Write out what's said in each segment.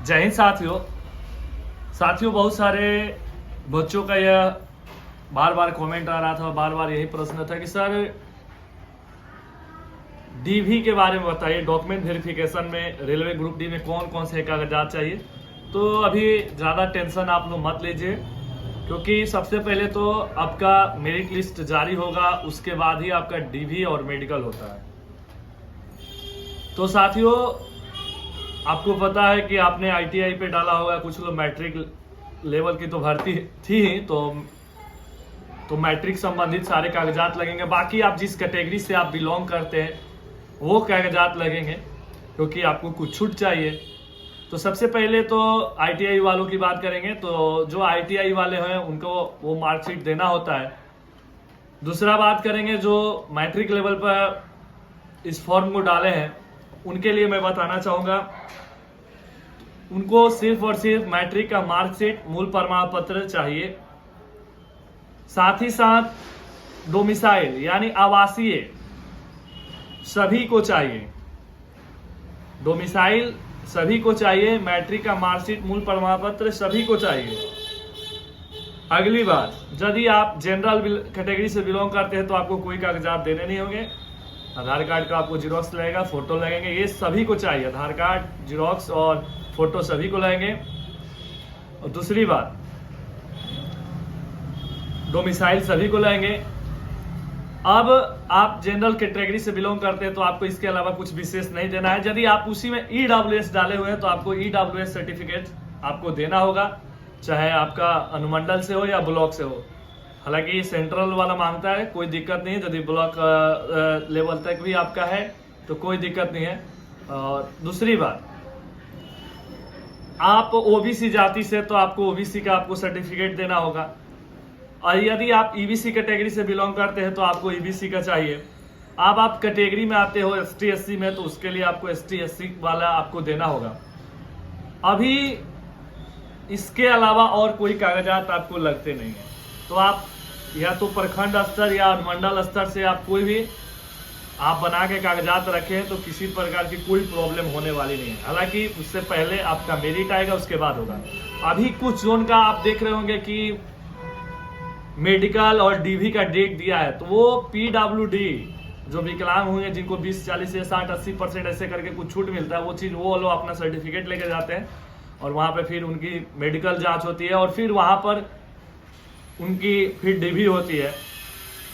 जय हिंद साथियों बहुत सारे बच्चों का यह बार बार कमेंट आ रहा था, बार बार यही प्रश्न था कि सर डीवी के बारे में बताइए, डॉक्यूमेंट वेरिफिकेशन में रेलवे ग्रुप डी में कौन कौन से कागजात चाहिए। तो अभी ज़्यादा टेंशन आप लोग मत लीजिए, क्योंकि सबसे पहले तो आपका मेरिट लिस्ट जारी होगा, उसके बाद ही आपका डीवी और मेडिकल होता है। तो साथियों आपको पता है कि आपने आईटीआई पे डाला होगा, कुछ लोग मैट्रिक लेवल की तो भर्ती थी ही, तो मैट्रिक संबंधित सारे कागजात लगेंगे। बाकी आप जिस कैटेगरी से आप बिलोंग करते हैं वो कागजात लगेंगे, क्योंकि आपको कुछ छूट चाहिए। तो सबसे पहले तो आईटीआई वालों की बात करेंगे। तो जो आईटीआई वाले हैं उनको वो मार्कशीट देना होता है। दूसरा बात करेंगे जो मैट्रिक लेवल पर इस फॉर्म को डाले हैं, उनके लिए मैं बताना चाहूँगा, उनको सिर्फ और सिर्फ मैट्रिक का मार्कशीट, मूल प्रमाण पत्र चाहिए। साथ ही साथ डोमिसाइल यानी आवासीय सभी को चाहिए, डोमिसाइल सभी को चाहिए, मैट्रिक का मार्कशीट, मूल प्रमाण पत्र सभी को चाहिए। अगली बात, यदि आप जनरल कैटेगरी से बिलोंग करते हैं तो आपको कोई कागजात देने नहीं होंगे। आधार कार्ड का आपको जीरोक्स लगेगा, फोटो लगेंगे, ये सभी को चाहिए। आधार कार्ड, जीरोक्स और फोटो सभी को लगेंगे। और दूसरी बात, डोमिसाइल सभी को लगेंगे। अब आप जनरल कैटेगरी से बिलोंग करते हैं तो आपको इसके अलावा कुछ विशेष नहीं देना है। यदि आप उसी में ईडब्ल्यूएस डाले हुए हैं तो आपको ईडब्ल्यूएस सर्टिफिकेट आपको देना होगा, चाहे आपका अनुमंडल से हो या ब्लॉक से हो। हालांकि सेंट्रल वाला मांगता है, कोई दिक्कत नहीं है। यदि ब्लॉक लेवल तक भी आपका है तो कोई दिक्कत नहीं है। और दूसरी बात, आप ओबीसी जाति से तो आपको ओबीसी का आपको सर्टिफिकेट देना होगा। और यदि आप ईबीसी कैटेगरी से बिलोंग करते हैं तो आपको ईबीसी का चाहिए। अब आप कैटेगरी में आते हो एसटी एससी में, तो उसके लिए आपको एसटी एससी वाला आपको देना होगा। अभी इसके अलावा और कोई कागजात आपको लगते नहीं है। तो आप या तो प्रखंड स्तर या अनुमंडल स्तर से आप कोई भी आप बना के कागजात रखें तो किसी प्रकार की कोई प्रॉब्लम होने वाली नहीं है। हालांकि उससे पहले आपका मेरिट आएगा, उसके बाद होगा। अभी कुछ जोन का आप देख रहे होंगे कि मेडिकल और डीवी का डेट दिया है, तो वो पीडब्ल्यूडी जो विकलांग होंगे, जिनको 20, 40 या 60, 80% ऐसे करके कुछ छूट मिलता है, वो चीज़ वो लोग अपना सर्टिफिकेट लेके जाते हैं और वहाँ पे फिर उनकी मेडिकल जांच होती है और फिर वहाँ पर उनकी फिर डीवी होती है।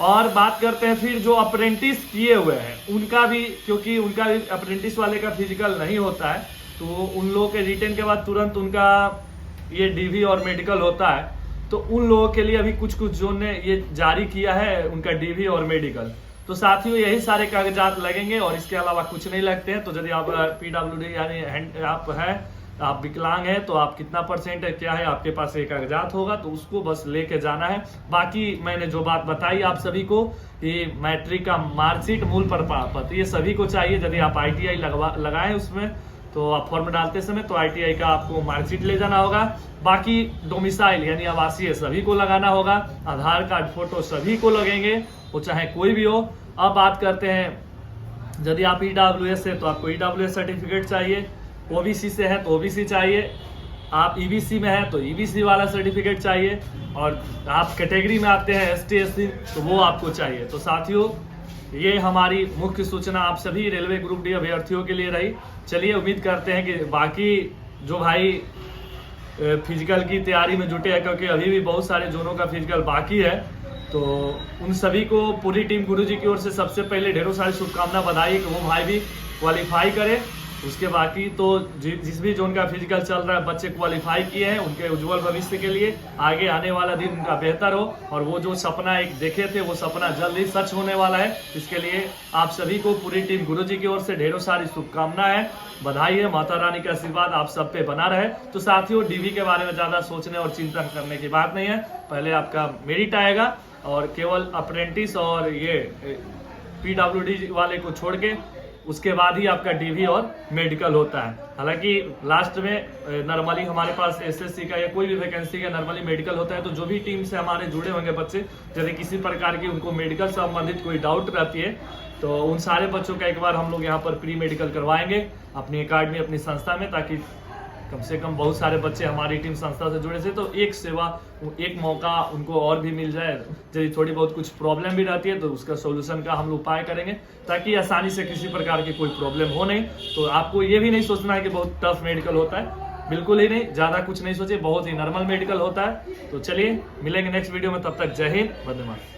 और बात करते हैं फिर जो अप्रेंटिस किए हुए हैं उनका भी, क्योंकि उनका भी अप्रेंटिस वाले का फिजिकल नहीं होता है, तो उन लोगों के रिटर्न के बाद तुरंत उनका ये डीवी और मेडिकल होता है। तो उन लोगों के लिए अभी कुछ जोन ने ये जारी किया है उनका डीवी और मेडिकल। तो साथियों यही सारे कागजात लगेंगे और इसके अलावा कुछ नहीं लगते हैं। तो यदि आप पीडब्ल्यूडी यानी आप हैं, आप विकलांग हैं, तो आप कितना परसेंट है, क्या है, आपके पास ये कागजात होगा तो उसको बस लेके जाना है। बाकी मैंने जो बात बताई आप सभी को, ये मैट्रिक का मार्कशीट, मूल प्रमाण पत्र, ये सभी को चाहिए। यदि आप आईटीआई लगाएं उसमें तो आप फॉर्म डालते समय तो आईटीआई का आपको मार्कशीट ले जाना होगा। बाकी डोमिसाइल यानी आवासीय सभी को लगाना होगा। आधार कार्ड, फोटो सभी को लगेंगे, वो चाहे कोई भी हो। अब बात करते हैं, यदि आप ईडब्ल्यूएस है तो आपको ईडब्ल्यूएस सर्टिफिकेट चाहिए, ओबीसी से है तो ओबीसी चाहिए, आप ईबीसी में है तो ईबीसी वाला सर्टिफिकेट चाहिए, और आप कैटेगरी में आते हैं एसटी एससी तो वो आपको चाहिए। तो साथियों ये हमारी मुख्य सूचना आप सभी रेलवे ग्रुप डी अभ्यर्थियों के लिए रही। चलिए उम्मीद करते हैं कि बाकी जो भाई फिजिकल की तैयारी में जुटे हैं, क्योंकि अभी भी बहुत सारे जोनों का फिजिकल बाकी है, तो उन सभी को पूरी टीम गुरुजी की ओर से सबसे पहले ढेरों सारी शुभकामना, बधाई कि वो भाई भी क्वालिफाई करे। उसके बाकी तो जिस भी जोन का फिजिकल चल रहा है, बच्चे क्वालिफाई किए हैं, उनके उज्जवल भविष्य के लिए आगे आने वाला दिन उनका बेहतर हो, और वो जो सपना एक देखे थे वो सपना जल्द ही सच होने वाला है। इसके लिए आप सभी को पूरी टीम गुरुजी की ओर से ढेरों सारी शुभकामनाएं है, बधाई है। माता रानी का आशीर्वाद आप सब पे बना रहे। तो साथियों डीवी के बारे में ज्यादा सोचने और चिंतन करने की बात नहीं है, पहले आपका मेरिट आएगा और केवल अप्रेंटिस और ये पीडब्ल्यूडी वाले को छोड़ के उसके बाद ही आपका डीवी और मेडिकल होता है। हालांकि लास्ट में नॉर्मली हमारे पास एसएससी का या कोई भी वैकेंसी का नॉर्मली मेडिकल होता है। तो जो भी टीम से हमारे जुड़े होंगे बच्चे, यदि किसी प्रकार की उनको मेडिकल संबंधित कोई डाउट रहती है तो उन सारे बच्चों का एक बार हम लोग यहाँ पर प्री मेडिकल करवाएंगे अपनी अकेडमी, अपनी संस्था में, ताकि कम से कम बहुत सारे बच्चे हमारी टीम संस्था से जुड़े थे, तो एक सेवा, एक मौका उनको और भी मिल जाए। यदि थोड़ी बहुत कुछ प्रॉब्लम भी रहती है तो उसका सोल्यूशन का हम लोग उपाय करेंगे, ताकि आसानी से किसी प्रकार की कोई प्रॉब्लम हो नहीं। तो आपको ये भी नहीं सोचना है कि बहुत टफ मेडिकल होता है, बिल्कुल ही नहीं, ज़्यादा कुछ नहीं सोचिए, बहुत ही नॉर्मल मेडिकल होता है। तो चलिए मिलेंगे नेक्स्ट वीडियो में, तब तक जय हिंद, वंदे मातरम।